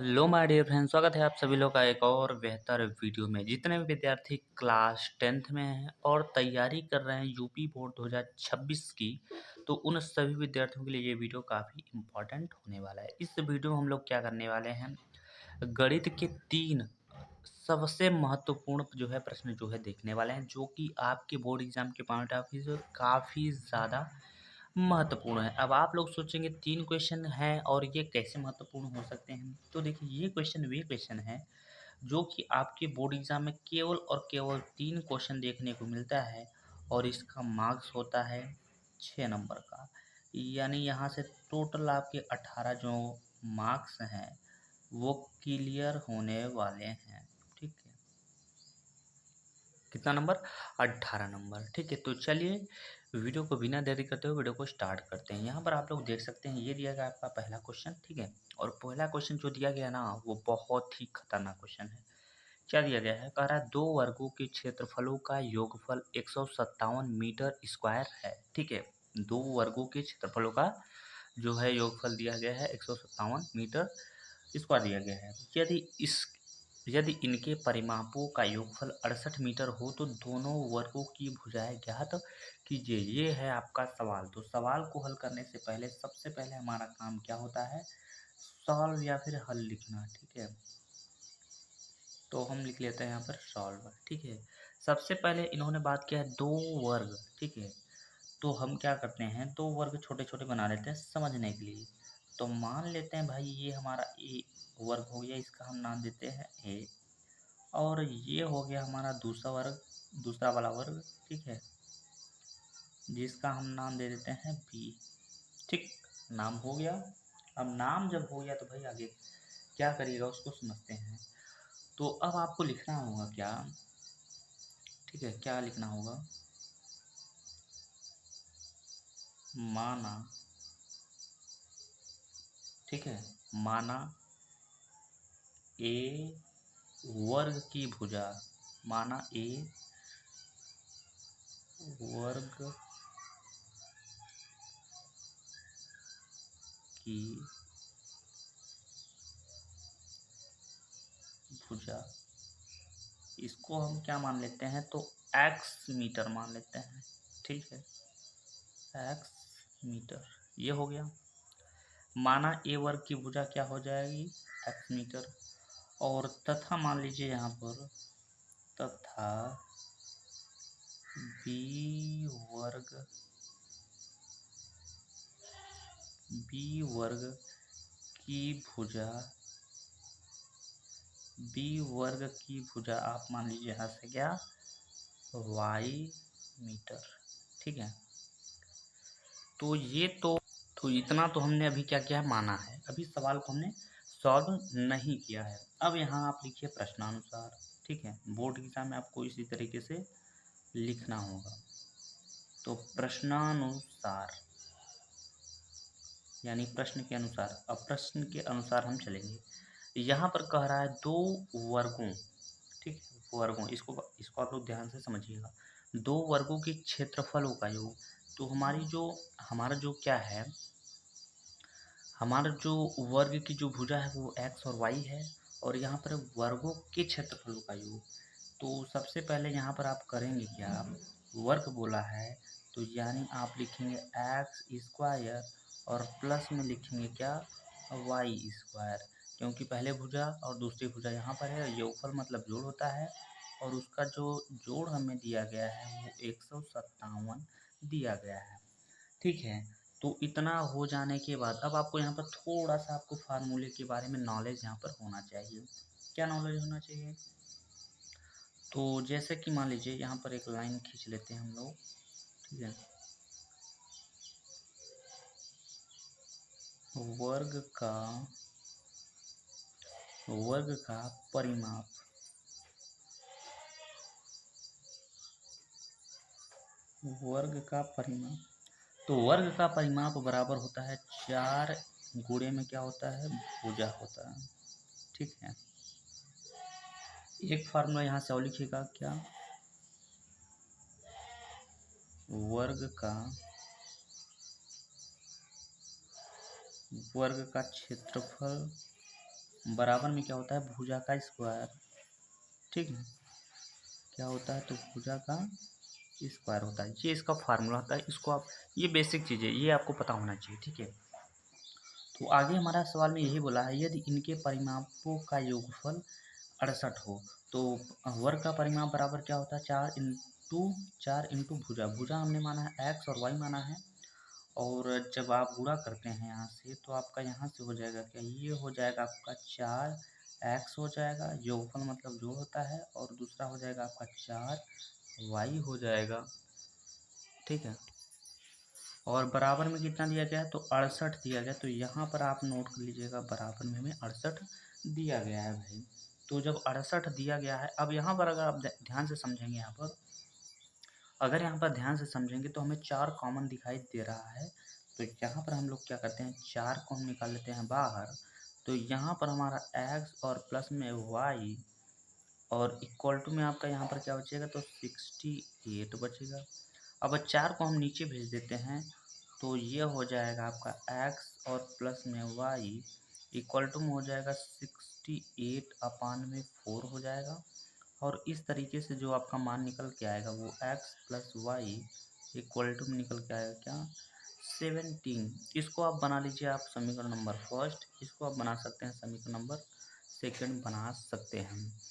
Hello my dear friend, स्वागत है आप सभी लोग का एक और बेहतर वीडियो में। जितने भी विद्यार्थी क्लास 10th में हैं और तैयारी कर रहे हैं यूपी बोर्ड 2026 की, तो उन सभी विद्यार्थियों के लिए ये वीडियो काफ़ी इम्पोर्टेंट होने वाला है। इस वीडियो में हम लोग क्या करने वाले हैं, गणित के 3 सबसे महत्वपूर्ण जो है प्रश्न जो है देखने वाले हैं, जो कि आपके बोर्ड एग्जाम के पॉइंट ऑफ व्यू से काफ़ी ज़्यादा महत्वपूर्ण है। अब आप लोग सोचेंगे 3 क्वेश्चन हैं और ये कैसे महत्वपूर्ण हो सकते हैं? तो देखिए, ये क्वेश्चन हैं जो कि आपके बोर्ड एग्ज़ाम में केवल और केवल 3 क्वेश्चन देखने को मिलता है और इसका मार्क्स होता है 6 नंबर का। यानी यहाँ से टोटल आपके 18 जो मार्क्स हैं वो क्लियर होने वाले हैं। ठीक है, कितना नंबर? 18 नंबर। ठीक है, तो चलिए वीडियो को बिना देरी करते हुए वीडियो को स्टार्ट करते हैं। यहाँ पर आप लोग देख सकते हैं, ये दिया गया आपका पहला क्वेश्चन। ठीक है, और पहला क्वेश्चन जो दिया गया ना, वो बहुत ही खतरनाक क्वेश्चन है। क्या दिया गया है? कह रहा है 2 वर्गों के क्षेत्रफलों का योगफल 157 मीटर स्क्वायर है। ठीक है, 2 वर्गों के क्षेत्रफलों का जो है योगफल दिया गया है 157 मीटर स्क्वायर दिया गया है। यदि इनके परिमापों का योगफल 68 मीटर हो तो दोनों वर्गों की भुजाएं ज्ञात कीजिए। ये है आपका सवाल। तो सवाल को हल करने से पहले सबसे पहले हमारा काम क्या होता है? सॉल्व या फिर हल लिखना। ठीक है, तो हम लिख लेते हैं यहाँ पर सॉल्व। ठीक है, सबसे पहले इन्होंने बात किया है 2 वर्ग। ठीक है, तो हम क्या करते हैं, 2 वर्ग छोटे छोटे बना लेते हैं समझने के लिए। तो मान लेते हैं भाई, ये हमारा ए वर्ग हो गया, इसका हम नाम देते हैं ए। और ये हो गया हमारा दूसरा वर्ग, दूसरा वाला वर्ग। ठीक है, जिसका हम नाम दे देते हैं बी। ठीक, नाम हो गया। अब नाम जब हो गया तो भाई आगे क्या करिएगा उसको समझते हैं। तो अब आपको लिखना होगा क्या? ठीक है, क्या लिखना होगा? माना। ठीक है, माना ए वर्ग की भुजा, माना ए वर्ग की भुजा, इसको हम क्या मान लेते हैं? तो एक्स मीटर मान लेते हैं। ठीक है, एक्स मीटर, ये हो गया। माना ए वर्ग की भुजा क्या हो जाएगी? X metre. और तथा मान लीजिए यहाँ पर, तथा बी वर्ग, बी वर्ग की भुजा, बी वर्ग की भुजा आप मान लीजिए यहाँ से क्या? Y metre. ठीक है, तो ये तो इतना तो हमने अभी क्या किया है? माना है। अभी सवाल को हमने सॉल्व नहीं किया है। अब यहाँ आप लिखिए प्रश्नानुसार। ठीक है, बोर्ड एग्जाम में आपको इसी तरीके से लिखना होगा। तो प्रश्नानुसार यानी प्रश्न के अनुसार। अब प्रश्न के अनुसार हम चलेंगे। यहाँ पर कह रहा है 2 वर्गों, ठीक है, वर्गों, इसको आप लोग ध्यान से समझिएगा। 2 वर्गों के क्षेत्रफलों का योग। तो हमारा जो क्या है, हमारा जो वर्ग की जो भुजा है वो एक्स और वाई है, और यहाँ पर वर्गों के क्षेत्रफलों का योग। तो सबसे पहले यहाँ पर आप करेंगे क्या? वर्ग बोला है तो यानी आप लिखेंगे एक्स स्क्वायर और प्लस में लिखेंगे क्या? Y square. क्योंकि पहले भुजा और दूसरी भुजा यहाँ पर है, योगफल मतलब जोड़ होता है, और उसका जो जोड़ हमें दिया गया है वो 157 दिया गया है। ठीक है, तो इतना हो जाने के बाद अब आपको यहाँ पर थोड़ा सा आपको फार्मूले के बारे में नॉलेज यहाँ पर होना चाहिए। क्या नॉलेज होना चाहिए? तो जैसे कि मान लीजिए यहाँ पर एक लाइन खींच लेते हैं हम लोग। ठीक है, वर्ग का वर्ग का परिमाप, वर्ग का परिमाप, तो वर्ग का परिमाप बराबर होता है 4 गुणे में क्या होता है? भुजा होता है। ठीक है, एक फार्मूला यहाँ से और लिखिएगा क्या? वर्ग का क्षेत्रफल बराबर में क्या होता है, भुजा का स्क्वायर, ठीक है। क्या होता है, तो भुजा का स्क्वायर होता है, ये इसका फार्मूला होता है। इसको आप, ये बेसिक चीज़ है, ये आपको पता होना चाहिए, ठीक है। तो आगे हमारा सवाल में यही बोला है, यदि इनके परिमापों का योगफल 68 हो तो वर्ग का परिमाप बराबर क्या होता है, 4 इंटू भुजा। भुजा हमने माना है एक्स और वाई माना है, और जब आप गुणा करते हैं यहाँ से तो आपका यहाँ से हो जाएगा क्या, ये हो जाएगा आपका 4 एक्स हो जाएगा, योगफल मतलब जो होता है, और दूसरा हो जाएगा आपका 4 वाई हो जाएगा, ठीक है। और बराबर में कितना दिया गया है, तो 68 दिया गया। तो यहाँ पर आप नोट कर लीजिएगा, बराबर में हमें 68 दिया गया है भाई। तो जब 68 दिया गया है, अब यहाँ पर अगर आप ध्यान से समझेंगे, ध्यान से समझेंगे तो हमें 4 कॉमन दिखाई दे रहा है। तो यहाँ पर हम लोग क्या करते हैं, 4 को हम निकाल लेते हैं बाहर। तो यहाँ पर हमारा x और प्लस में y और इक्वल टू में आपका यहाँ पर क्या बचेगा, तो 68 बचेगा। अब 4 को हम नीचे भेज देते हैं, तो ये हो जाएगा आपका x और प्लस में y इक्वल टू में हो जाएगा 68/4 हो जाएगा। और इस तरीके से जो आपका मान निकल के आएगा वो x plus Y equal to में निकल के आएगा क्या, 17। इसको आप बना लीजिए आप समीकरण नंबर फर्स्ट, इसको आप बना सकते हैं समीकरण नंबर सेकंड बना सकते हैं।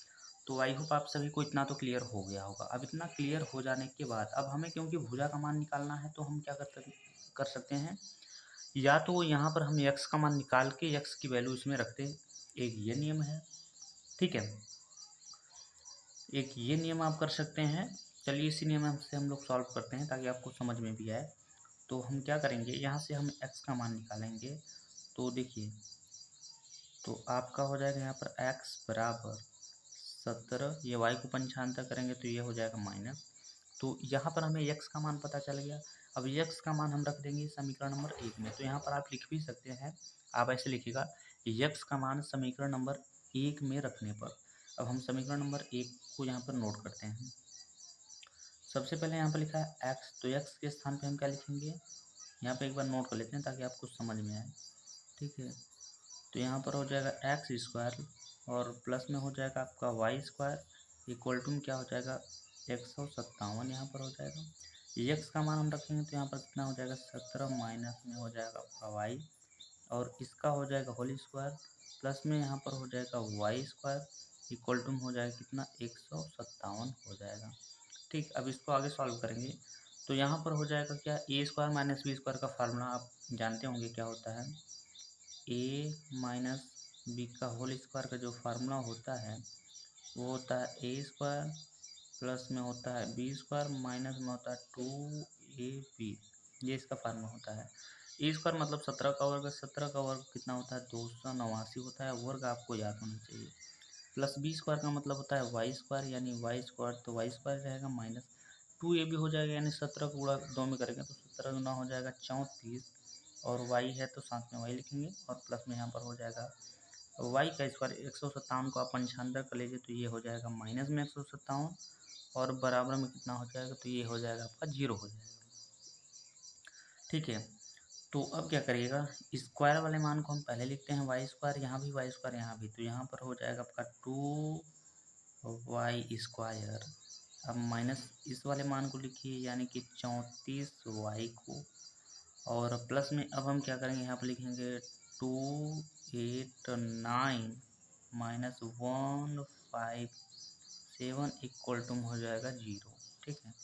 तो आई होप आप सभी को इतना तो क्लियर हो गया होगा। अब इतना क्लियर हो जाने के बाद अब हमें क्योंकि भुजा का मान निकालना है, तो हम क्या कर सकते हैं, या तो यहाँ पर हम x का मान निकाल के x की वैल्यू इसमें रखते हैं, एक ये नियम है, ठीक है, एक ये नियम आप कर सकते हैं। चलिए इसी नियम से हम लोग सॉल्व करते हैं ताकि आपको समझ में भी आए। तो हम क्या करेंगे, यहाँ से हम x का मान निकालेंगे। तो देखिए, तो आपका हो जाएगा यहाँ पर x बराबर 17, ये y को पंचांतर करेंगे तो ये हो जाएगा माइनस। तो यहाँ पर हमें x का मान पता चल गया। अब x का मान हम रख देंगे समीकरण नंबर 1 में। तो यहाँ पर आप लिख भी सकते हैं, आप ऐसे लिखिएगा, x का मान समीकरण नंबर 1 में रखने पर। अब हम समीकरण नंबर 1 को यहाँ पर नोट करते हैं। सबसे पहले यहाँ पर लिखा है x, तो x के स्थान पे हम क्या लिखेंगे, यहाँ पे एक बार नोट कर लेते हैं ताकि आपको समझ में आए, ठीक है। तो यहाँ पर हो जाएगा एक्स स्क्वायर और प्लस में हो जाएगा आपका वाई स्क्वायर इक्वल टू में क्या हो जाएगा 157 यहाँ पर हो जाएगा। एक्स का मान हम रखेंगे तो यहाँ पर कितना हो जाएगा 17 माइनस में हो जाएगा आपका वाई, और इसका हो जाएगा होल स्क्वायर प्लस में यहाँ पर हो जाएगा वाई स्क्वायर इक्वल टू में हो जाएगा कितना 157 हो जाएगा, ठीक। अब इसको आगे सॉल्व करेंगे तो यहाँ पर हो जाएगा क्या, ए स्क्वायर माइनस बी स्क्वायर का फार्मूला आप जानते होंगे क्या होता है, ए माइनस बी का होल स्क्वायर का जो फार्मूला होता है वो होता है ए स्क्वायर प्लस में होता है बी स्क्वायर माइनस में होता है 2ab, ये इसका फार्मूला होता है। ए स्क्वायर मतलब 17 का वर्ग, 17 का वर्ग कितना होता है 289 होता है, वर्ग आपको याद होना चाहिए। प्लस बी स्क्वायर का मतलब होता है वाई स्क्वायर, यानी वाई स्क्वायर तो वाई स्क्वायर रहेगा माइनस 2ab हो जाएगा, यानी 17 को गुणा 2 में करेंगे तो 17 गुना हो जाएगा 34, और y है तो साथ में y लिखेंगे, और प्लस में यहाँ पर हो जाएगा y का स्क्वायर 157 को आप पंचांतर कर लीजिए तो ये हो जाएगा माइनस में 157, और बराबर में कितना हो जाएगा, तो ये हो जाएगा आपका 0 हो जाएगा, ठीक है। तो अब क्या करिएगा, स्क्वायर वाले मान को हम पहले लिखते हैं वाई स्क्वायर, यहाँ भी वाई स्क्वायर यहाँ भी, तो यहाँ पर हो जाएगा आपका 2y स्क्वायर। अब माइनस इस वाले मान को लिखिए यानी कि 34y को, और प्लस में अब हम क्या करेंगे, यहाँ पर लिखेंगे 289 माइनस 157 इक्वल टू हो जाएगा 0, ठीक है।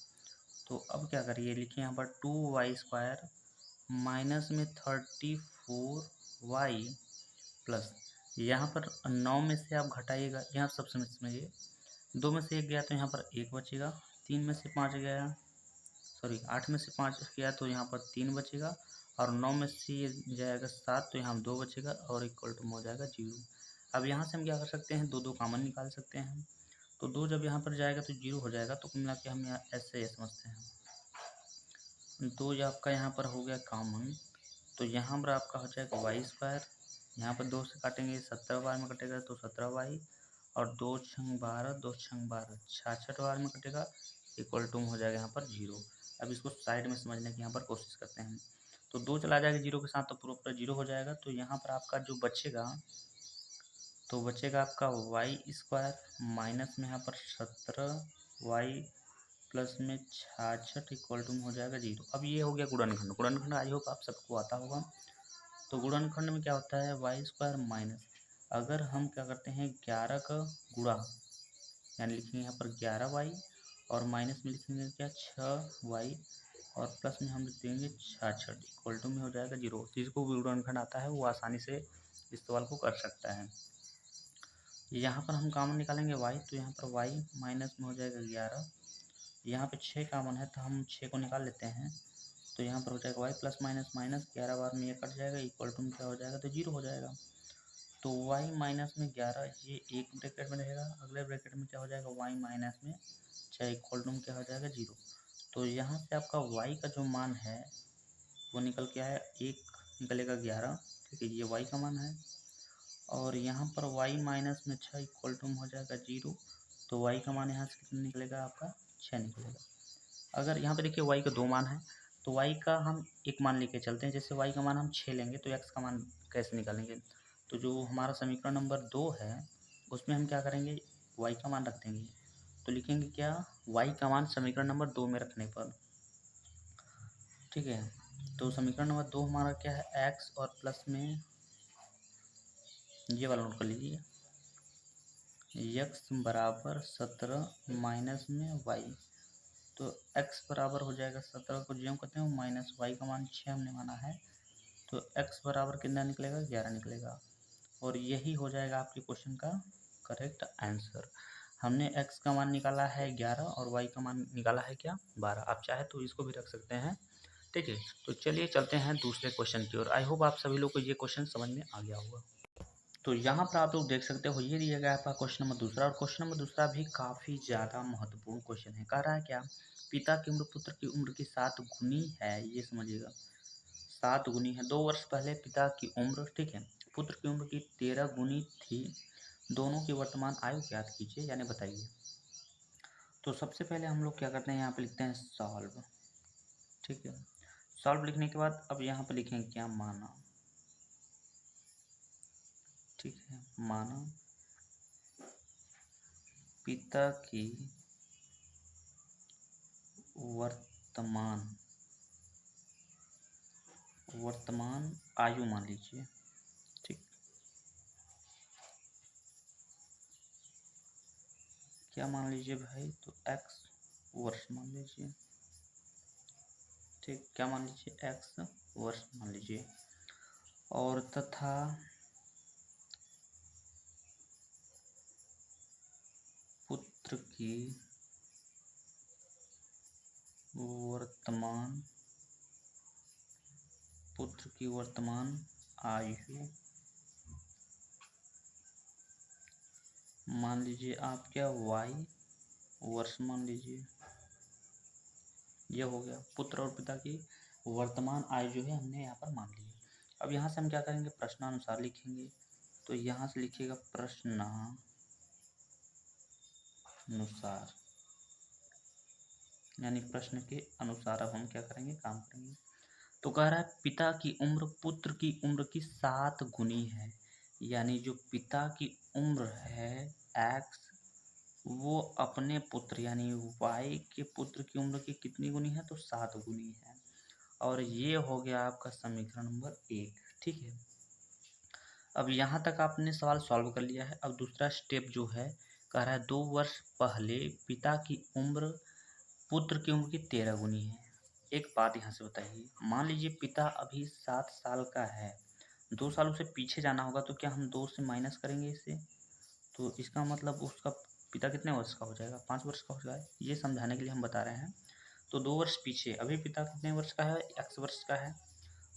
तो अब क्या करिए, लिखिए यहाँ पर 2y स्क्वायर माइनस में 34y प्लस, यहाँ पर 9 में से आप घटाइएगा, यहाँ सब समझिए, 2 में से 1 गया तो यहाँ पर 1 बचेगा, 3 में से 5 गया, सॉरी 8 में से 5 गया तो यहाँ पर 3 बचेगा, और 9 में से ये जाएगा 7 तो यहाँ 2 बचेगा, और इक्वल टू हो जाएगा 0। अब यहाँ से हम क्या कर सकते हैं, दो कॉमन निकाल सकते हैं। तो 2 जब यहाँ पर जाएगा तो 0 हो जाएगा, तो मिला के हम यहाँ ऐसे ये समझते हैं। 2 आपका यहाँ पर हो गया कॉमन, तो यहाँ पर आपका हो जाएगा वाई स्क्वायर, यहाँ पर 2 से काटेंगे 17 बार में कटेगा तो 17y, और 2 छंग 12, 2 छंग 12 66 बार में कटेगा इक्वल टू हो जाएगा यहाँ पर 0। अब इसको साइड में समझने की यहाँ पर कोशिश करते हैं। तो 2 चला जाएगा 0 के साथ तो पूरा 0 हो जाएगा। तो यहाँ पर आपका जो बचेगा तो बचेगा आपका y² माइनस में यहाँ पर 17y प्लस में 66 इक्वल टू में हो जाएगा 0। अब ये हो गया गुणनखंड। गुणनखंड आई होप आप सबको आता होगा। तो गुणनखंड में क्या होता है, y² माइनस, अगर हम क्या करते हैं 11 का गुणा, यानी लिखेंगे यहाँ पर 11y और माइनस में लिखेंगे क्या 6y और प्लस में हम लिख देंगे 66 इक्वल टू में हो जाएगा 0। जिसको भी गुणनखंड आता है वो आसानी से इस सवाल को कर सकता है। यहाँ पर हम कॉमन निकालेंगे y, तो यहाँ पर y माइनस में हो जाएगा 11, यहाँ पे 6 कॉमन है तो हम 6 को निकाल लेते हैं। तो यहाँ पर हो जाएगा y प्लस माइनस माइनस 11 बार में ये कट जाएगा, इक्वल टू में क्या हो जाएगा, तो 0 हो जाएगा। तो y माइनस में 11 ये एक ब्रैकेट में रहेगा, अगले ब्रैकेट में क्या हो जाएगा y माइनस में 6 इक्वल टू में क्या हो जाएगा 0। तो यहाँ से आपका y का जो मान है वो निकल के आया 1 निकलेगा 11, ठीक है, ये y का मान है। और यहाँ पर y माइनस में 6 इक्वल टू में हो जाएगा 0। तो y का मान यहाँ से कितना निकलेगा, आपका 6 निकलेगा। अगर यहाँ पे देखिए y का 2 मान है तो y का हम एक मान लेके चलते हैं। जैसे y का मान हम 6 लेंगे तो x का मान कैसे निकालेंगे। तो जो हमारा समीकरण नंबर 2 है उसमें हम क्या करेंगे, y का मान रख देंगे। तो लिखेंगे क्या, y का मान समीकरण नंबर 2 में रखने पर, ठीक है। तो समीकरण नंबर 2 हमारा क्या है, x और प्लस में ये वाला नोट कर लीजिए, x बराबर 17 माइनस में y। तो x बराबर हो जाएगा 17 को जो कहते हैं माइनस y का मान 6 हमने माना है, तो x बराबर कितना निकलेगा, 11 निकलेगा। और यही हो जाएगा आपके क्वेश्चन का करेक्ट आंसर। हमने x का मान निकाला है 11 और y का मान निकाला है क्या, 12। आप चाहे तो इसको भी रख सकते हैं, ठीक है। तो चलिए चलते हैं दूसरे क्वेश्चन की ओर। आई होप आप सभी लोग को ये क्वेश्चन समझ में आ गया होगा। तो यहाँ पर आप लोग देख सकते हो ये दिया गया आपका क्वेश्चन नंबर दूसरा, और क्वेश्चन नंबर दूसरा भी काफ़ी ज़्यादा महत्वपूर्ण क्वेश्चन है। कह रहा है क्या, पिता की उम्र पुत्र की उम्र की 7 गुनी है, ये समझिएगा 7 गुनी है। 2 वर्ष पहले पिता की उम्र, ठीक है, पुत्र की उम्र की 13 गुनी थी। दोनों की वर्तमान आयु ज्ञात कीजिए, यानी बताइए। तो सबसे पहले हम लोग क्या करते हैं, यहाँ पे लिखते हैं सॉल्व, ठीक है। सॉल्व लिखने के बाद अब यहाँ पे लिखेंगे क्या, माना, ठीक है, माना पिता की वर्तमान आयु मान लीजिए, ठीक, क्या मान लीजिए भाई, तो x वर्ष मान लीजिए, ठीक, क्या मान लीजिए, x वर्ष मान लीजिए। और तथा पुत्र की वर्तमान आयु मान लीजिए आप क्या, y वर्ष मान लीजिए। ये हो गया पुत्र और पिता की वर्तमान आयु जो है हमने यहाँ पर मान ली। अब यहाँ से हम क्या करेंगे, प्रश्नानुसार लिखेंगे। तो यहाँ से लिखिएगा प्रश्नानुसार, यानी प्रश्न के अनुसार अब हम क्या करेंगे, काम करेंगे। तो कह रहा है पिता की उम्र पुत्र की उम्र की 7 गुनी है, यानी जो पिता की उम्र है x, वो अपने पुत्र यानी y के पुत्र की उम्र की कितनी गुनी है, तो 7 गुनी है। और ये हो गया आपका समीकरण नंबर 1, ठीक है। अब यहाँ तक आपने सवाल सॉल्व कर लिया है। अब दूसरा स्टेप जो है, कह रहा है 2 वर्ष पहले पिता की उम्र पुत्र की उम्र की 13 गुनी है। एक बात यहाँ से बताइए, मान लीजिए पिता अभी 7 साल का है, 2 साल उसे पीछे जाना होगा, तो क्या हम 2 से माइनस करेंगे इसे, तो इसका मतलब उसका पिता कितने वर्ष का हो जाएगा, 5 वर्ष का हो जाएगा। ये समझाने के लिए हम बता रहे हैं। तो 2 वर्ष पीछे, अभी पिता कितने वर्ष का है, x वर्ष का है।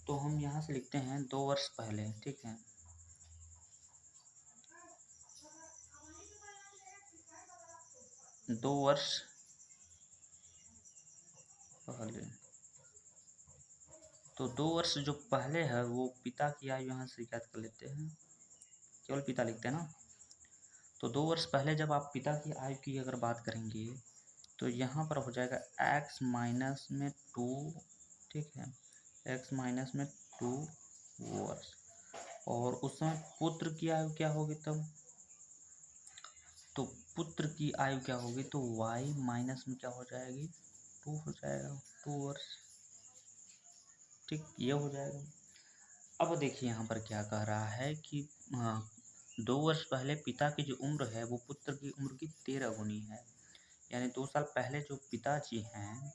तो हम यहाँ से लिखते हैं 2 वर्ष पहले, ठीक है, 2 वर्ष पहले। तो 2 वर्ष जो पहले है वो पिता की आयु यहाँ से ज्ञात कर लेते हैं, केवल पिता लिखते हैं ना। तो 2 वर्ष पहले जब आप पिता की आयु की अगर बात करेंगे तो यहाँ पर हो जाएगा x माइनस में 2, ठीक है, x माइनस में 2 वर्ष। और उस समय पुत्र की आयु क्या होगी तब, पुत्र की आयु क्या होगी, तो y माइनस में क्या हो जाएगी, 2 हो जाएगा, 2 वर्ष। ठीक, ये हो जाएगा। अब देखिए यहाँ पर क्या कह रहा है कि 2 वर्ष पहले पिता की जो उम्र है वो पुत्र की उम्र की 13 गुनी है। यानी 2 साल पहले जो पिताजी हैं,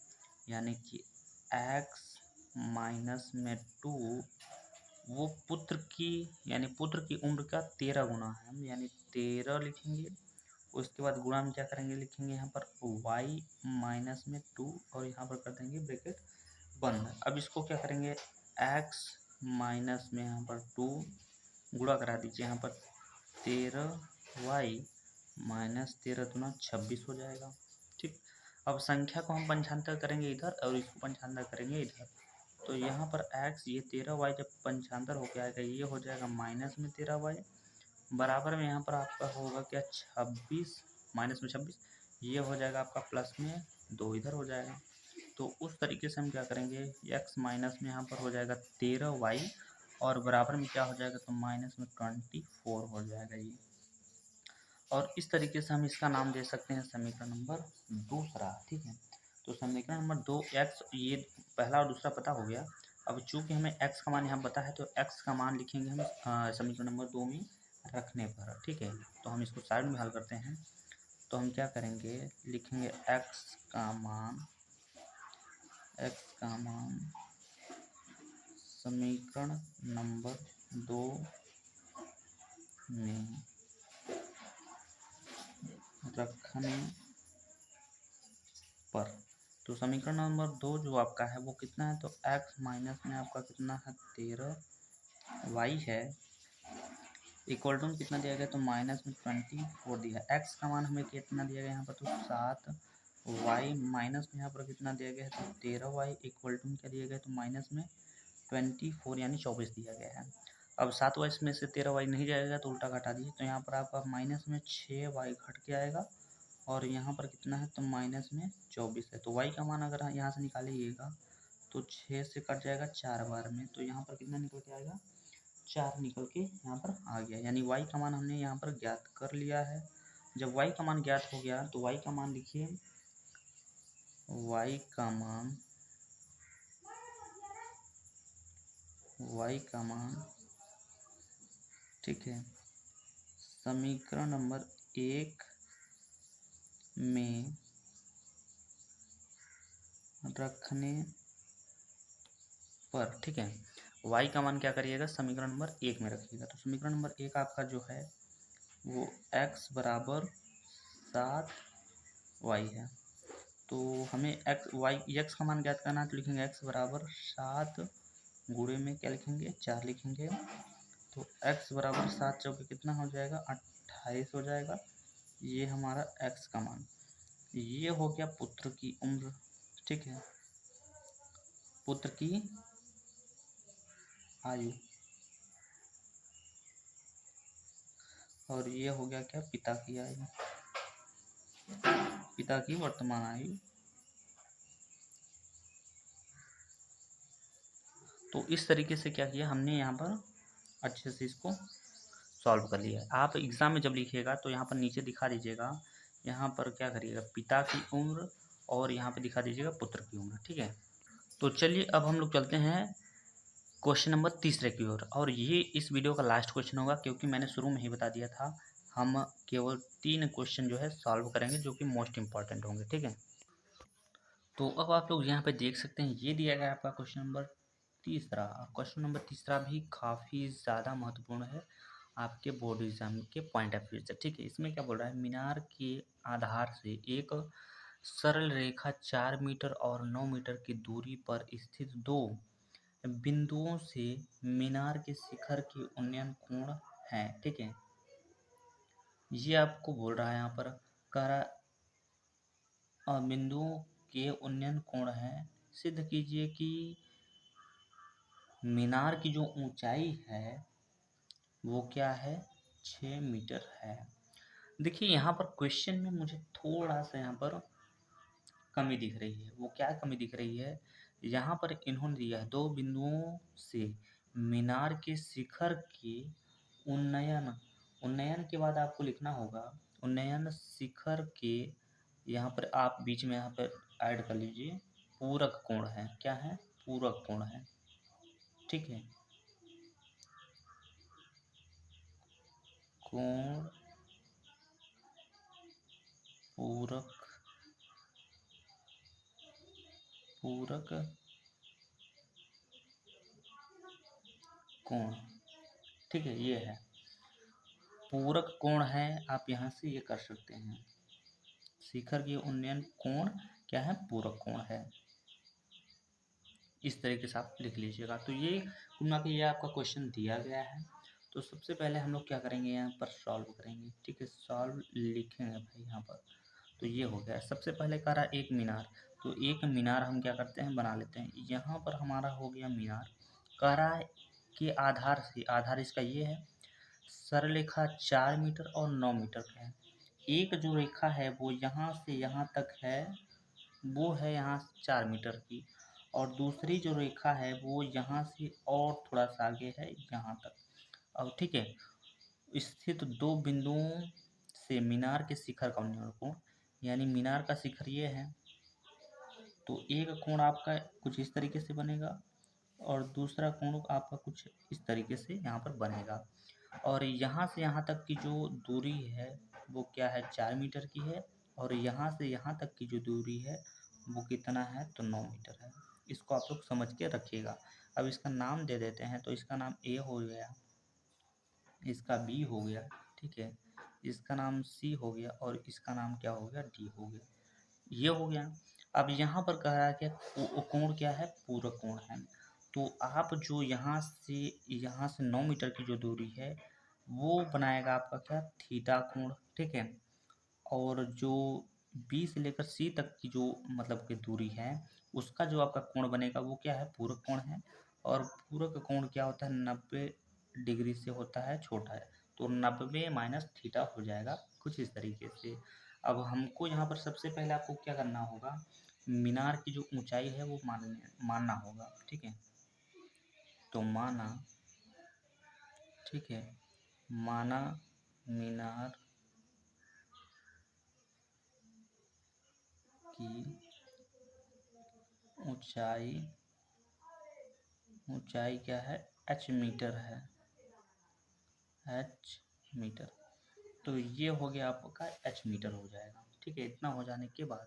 यानी कि x माइनस में 2 वो पुत्र की, यानी पुत्र की उम्र का 13 गुना है, यानी 13 लिखेंगे। उसके बाद गुणा में क्या करेंगे, लिखेंगे यहाँ पर y माइनस में 2 और यहाँ पर कर देंगे ब्रैकेट बंद। अब इसको क्या करेंगे, x माइनस में यहाँ पर 2 गुणा करा दीजिए, यहाँ पर 13y माइनस 13 दूना 26 हो जाएगा। ठीक, अब संख्या को हम पंचांतर करेंगे इधर और इसको पंचांतर करेंगे इधर, तो यहाँ पर x, ये 13y जब पंचांतर होकर आएगा ये हो जाएगा माइनस में 13y, बराबर में यहाँ पर आपका होगा क्या, 26 माइनस में 26, ये हो जाएगा आपका प्लस में 2 इधर हो जाएगा। तो उस तरीके से हम क्या करेंगे, x माइनस में यहाँ पर हो जाएगा 13y और बराबर में क्या हो जाएगा, तो माइनस में 24 हो जाएगा ये। और इस तरीके से हम इसका नाम दे सकते हैं समीकरण नंबर दूसरा। ठीक है, तो समीकरण नंबर 2 x, ये पहला और दूसरा पता हो गया। अब चूंकि हमें x का मान यहाँ पता है तो x का मान लिखेंगे हम समीकरण नंबर 2 में रखने पर। ठीक है, तो हम इसको साइड में हल करते हैं। तो हम क्या करेंगे, लिखेंगे x का मान समीकरण नंबर 2 में रखने पर। तो समीकरण नंबर 2 जो आपका है वो कितना है, तो x माइनस में आपका कितना है 13y है, इक्वल टू कितना दिया गया, तो माइनस में 24 दिया है। x का मान हमें कितना दिया गया यहाँ पर, तो 7y माइनस में यहाँ पर कितना दिया गया है, तो 13y इक्वल टू क्या दिया गया, तो माइनस में 24 यानी 24 दिया गया है। अब 7y में से 13y नहीं जाएगा तो उल्टा घटा दीजिए, तो यहाँ पर आपका माइनस में 6y घट के आएगा और यहाँ पर कितना है, तो माइनस में 24 है। तो y का मान अगर यहाँ से निकालिएगा तो 6 से कट जाएगा 4 बार में, तो यहाँ पर कितना निकल के आएगा, 4 निकल के यहाँ पर आ गया। यानी y का मान हमने यहाँ पर ज्ञात कर लिया है। जब y का मान ज्ञात हो गया तो y का मान लिखिए, y का मान ठीक है, समीकरण नंबर 1 में रखने पर। ठीक है, y का मान क्या करिएगा, समीकरण नंबर 1 में रखिएगा। तो समीकरण नंबर 1 आपका जो है वो x बराबर 7y है। तो हमें x का मान ज्ञात करना है, तो लिखेंगे x बराबर 7 गुणे में क्या लिखेंगे, 4 लिखेंगे। तो x बराबर 7 चौके कितना हो जाएगा, 28 हो जाएगा। ये हमारा x का मान, ये हो गया पुत्र की उम्र। ठीक है, पुत्र की आयु, और ये हो गया क्या, पिता की आयु, पिता की वर्तमान आयु। तो इस तरीके से क्या किया हमने, यहाँ पर अच्छे से इसको सॉल्व कर लिया है। आप एग्ज़ाम में जब लिखिएगा तो यहाँ पर नीचे दिखा दीजिएगा, यहाँ पर क्या करिएगा, पिता की उम्र और यहाँ पे दिखा दीजिएगा पुत्र की उम्र। ठीक है, तो चलिए अब हम लोग चलते हैं क्वेश्चन नंबर तीसरे की ओर। और ये इस वीडियो का लास्ट क्वेश्चन होगा, क्योंकि मैंने शुरू में ही बता दिया था हम केवल 3 क्वेश्चन जो है सॉल्व करेंगे जो कि मोस्ट इंपॉर्टेंट होंगे। ठीक है, तो अब आप लोग यहाँ पे देख सकते हैं ये दिया गया है आपका क्वेश्चन नंबर तीसरा। क्वेश्चन नंबर तीसरा भी काफ़ी ज़्यादा महत्वपूर्ण है आपके बोर्ड एग्जाम के पॉइंट ऑफ व्यू से। ठीक है, इसमें क्या बोल रहा है, मीनार के आधार से एक सरल रेखा 4 मीटर और 9 मीटर की दूरी पर स्थित 2 बिंदुओं से मीनार के शिखर के उन्नयन कोण है। ठीक है, ये आपको बोल रहा है यहाँ पर, कह रहा बिंदुओं के उन्नयन कोण है, सिद्ध कीजिए कि मीनार की जो ऊंचाई है वो क्या है, 6 मीटर है। देखिए यहाँ पर क्वेश्चन में मुझे थोड़ा सा यहाँ पर कमी दिख रही है। वो क्या कमी दिख रही है, यहाँ पर इन्होंने दिया है 2 बिंदुओं से मीनार के शिखर के उन्नयन, उन्नयन के बाद आपको लिखना होगा, उन्नयन शिखर के, यहाँ पर आप बीच में यहाँ पर ऐड कर लीजिए, पूरक कोण है। क्या है? पूरक कोण है। ठीक है, कोण पूरक, पूरक कोण। ठीक है, ये है पूरक कोण है। आप यहाँ से ये कर सकते हैं, शिखर की उन्नयन कोण क्या है? पूरक कोण है। इस तरीके से आप लिख लीजिएगा। तो ये कुल मिला के ये आपका क्वेश्चन दिया गया है। तो सबसे पहले हम लोग क्या करेंगे, यहाँ पर सॉल्व करेंगे। ठीक है, सॉल्व लिखेंगे भाई यहाँ पर। तो ये हो गया। सबसे पहले कह रहा एक मीनार, तो एक मीनार हम क्या करते हैं, बना लेते हैं। यहाँ पर हमारा हो गया मीनार। कह रहा है कि आधार से, आधार इसका ये है, सरलेखा 4 मीटर और 9 मीटर का है। एक जो रेखा है वो यहाँ से यहाँ तक है, वो है यहाँ 4 मीटर की, और दूसरी जो रेखा है वो यहाँ से और थोड़ा सा आगे है, यहाँ तक। अब ठीक है, स्थित दो बिंदुओं से मीनार के शिखर का उन्नयन कोण, यानी मीनार का शिखर ये है, तो एक कोण आपका कुछ इस तरीके से बनेगा और दूसरा कोण आपका कुछ इस तरीके से यहाँ पर बनेगा। और यहाँ से यहाँ तक की जो दूरी है वो क्या है, 4 मीटर की है, और यहाँ से यहाँ तक की जो दूरी है वो कितना है, तो 9 मीटर है। इसको आप लोग समझ के रखिएगा। अब इसका नाम दे देते हैं, तो इसका नाम ए हो गया, इसका बी हो गया, ठीक है, इसका नाम सी हो गया, और इसका नाम क्या हो गया, डी हो गया। ये हो गया। अब यहाँ पर कह रहा है कि कोण क्या है, पूरक कोण है। तो आप जो यहाँ से 9 मीटर की जो दूरी है वो बनाएगा आपका क्या, थीटा कोण। ठीक है, और जो बी से लेकर सी तक की जो मतलब की दूरी है उसका जो आपका कोण बनेगा वो क्या है, पूरक कोण है। और पूरक कोण क्या होता है, 90 डिग्री से होता है छोटा है, तो 90 माइनस थीटा हो जाएगा कुछ इस तरीके से। अब हमको यहाँ पर सबसे पहले आपको क्या करना होगा, मीनार की जो ऊंचाई है वो मानना होगा। ठीक है, तो माना, ठीक है, माना मीनार की ऊंचाई, ऊंचाई क्या है, h मीटर है, h मीटर। तो ये हो गया आपका h मीटर हो जाएगा। ठीक है, इतना हो जाने के बाद,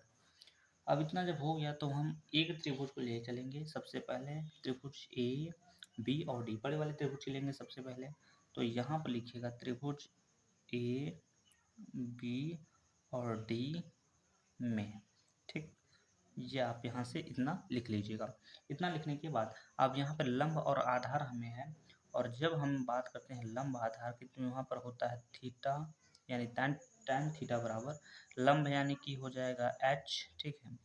अब इतना जब हो गया तो हम एक त्रिभुज को ले चलेंगे। सबसे पहले त्रिभुज ए बी और डी, बड़े वाले त्रिभुज लेंगे सबसे पहले। तो यहाँ पर लिखिएगा त्रिभुज ए बी और डी में। ठीक, ये आप यहाँ से इतना लिख लीजिएगा। इतना लिखने के बाद अब यहाँ पर लंब और आधार हमें है, और जब हम बात करते हैं लंब आधार की तो यहाँ पर होता है थीटा, यानी tan थीटा बराबर लंब यानी कि हो जाएगा h, ठीक है,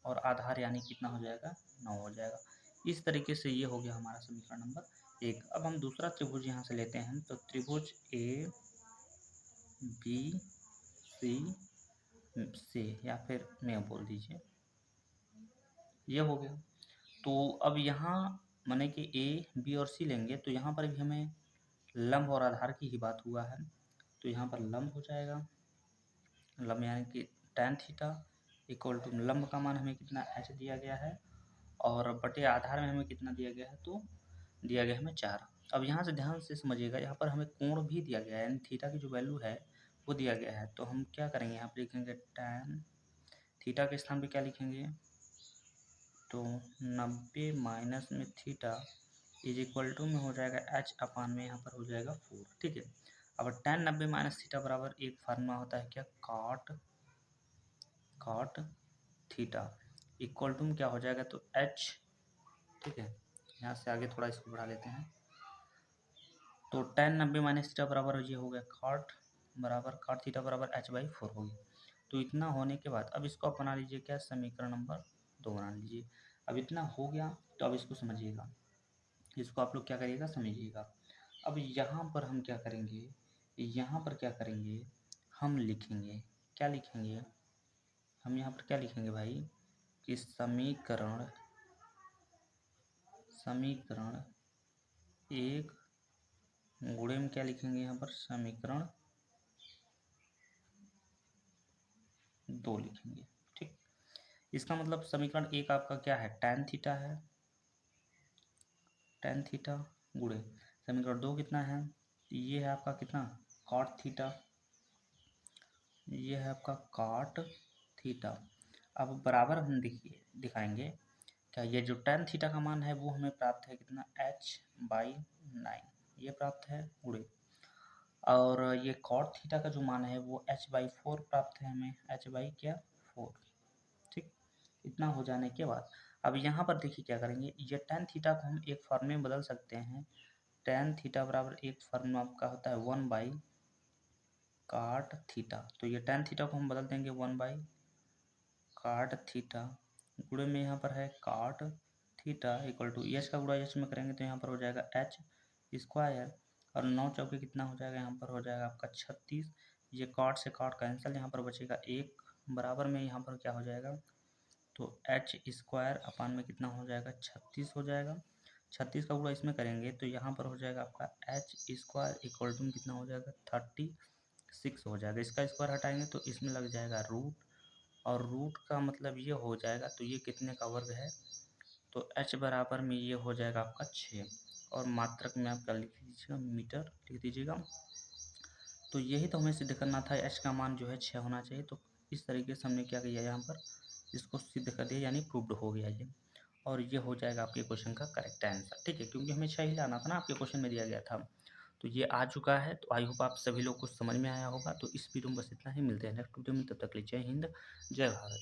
और आधार यानी कितना हो जाएगा, 9 हो जाएगा। इस तरीके से ये हो गया हमारा समीकरण नंबर 1। अब हम दूसरा त्रिभुज यहाँ से लेते हैं, तो त्रिभुज ए बी सी से, या फिर मैं बोल दीजिए, ये हो गया। तो अब यहाँ माने कि ए बी और सी लेंगे, तो यहाँ पर भी हमें लंब और आधार की ही बात हुआ है, तो यहाँ पर लंब हो जाएगा, लंब यानी कि tan थीटा इक्वल टू लंब का मान हमें कितना h दिया गया है, और बटे आधार में हमें कितना दिया गया है, तो दिया गया हमें 4। अब यहाँ से ध्यान से समझिएगा, यहाँ पर हमें कोण भी दिया गया है, यानी थीटा की जो वैल्यू है वो दिया गया है। तो हम क्या करेंगे, यहाँ पर लिखेंगे tan थीटा के स्थान पे क्या लिखेंगे, तो 90 माइनस में थीटा इज इक्वल टू में हो जाएगा h अपान में यहाँ पर हो जाएगा 4। ठीक है, अब tan 90 माइनस थीटा बराबर एक फार्मूला होता है क्या, कॉट थीटा इक्वल टू में क्या हो जाएगा, तो h। ठीक है, यहाँ से आगे थोड़ा इसको बढ़ा लेते हैं, तो tan 90 माइनस थीटा बराबर ये हो गया कॉट थीटा बराबर h/4 हो गया। तो इतना होने के बाद अब इसको आप बना लीजिए क्या, समीकरण नंबर 2 बना लीजिए। अब इतना हो गया, तो अब इसको समझिएगा, इसको आप लोग क्या करिएगा, समझिएगा। अब यहाँ पर हम क्या करेंगे, यहाँ पर क्या करेंगे, हम लिखेंगे, क्या लिखेंगे, हम यहाँ पर क्या लिखेंगे भाई, कि समीकरण 1 गुणे में क्या लिखेंगे, यहाँ पर समीकरण 2 लिखेंगे। ठीक, इसका मतलब समीकरण 1 आपका क्या है, tan थीटा है, tan थीटा गुणे समीकरण 2 कितना है, ये है आपका कितना, cot थीटा, ये है आपका cot थीटा। अब बराबर हम देखिए दिखाएंगे क्या, ये जो tan थीटा का मान है वो हमें प्राप्त है कितना, h/9 ये प्राप्त है गुणे, और ये cot थीटा का जो मान है वो h/4 प्राप्त है हमें, h/4। ठीक, इतना हो जाने के बाद अब यहाँ पर देखिए क्या करेंगे, ये tan थीटा को हम एक फॉर्मूले में बदल सकते हैं। tan थीटा बराबर एक फॉर्मूला आपका होता है 1/cot थीटा, तो ये tan थीटा को हम बदल देंगे 1/cot थीटा, गुणे में यहाँ पर है cot theta equal to H का गुणा एच में करेंगे तो यहाँ पर हो जाएगा एच स्क्वायर, और 9 चौके कितना हो जाएगा, यहाँ पर हो जाएगा आपका 36। ये कॉट से कॉट कैंसिल, यहाँ पर बचेगा 1, बराबर में यहाँ पर क्या हो जाएगा, तो एच स्क्वायर अपान में कितना हो जाएगा, 36 हो जाएगा। 36 का गुणा इसमें करेंगे तो यहाँ पर हो जाएगा आपका एच स्क्वायर इक्वल टू कितना हो जाएगा, 36 हो जाएगा। इसका स्क्वायर हटाएंगे तो इसमें लग जाएगा रूट, और रूट का मतलब ये हो जाएगा, तो ये कितने का वर्ग है, तो h बराबर में ये हो जाएगा आपका 6, और मात्रक में आपका लिख दीजिएगा मीटर, लिख दीजिएगा। तो यही तो हमें सिद्ध करना था, h का मान जो है 6 होना चाहिए। तो इस तरीके से हमने क्या किया यहाँ पर, इसको सिद्ध कर दिया, यानी प्रूव्ड हो गया ये, और ये हो जाएगा आपके क्वेश्चन का करेक्ट आंसर। ठीक है, क्योंकि हमें 6 ही लाना था ना, आपके क्वेश्चन में दिया गया था। तो ये आ चुका है, तो आई होप आप सभी लोग को समझ में आया होगा। तो इस वीडियो में बस इतना ही, मिलते हैं नेक्स्ट वीडियो में, तब तक के लिए जय हिंद, जय भारत।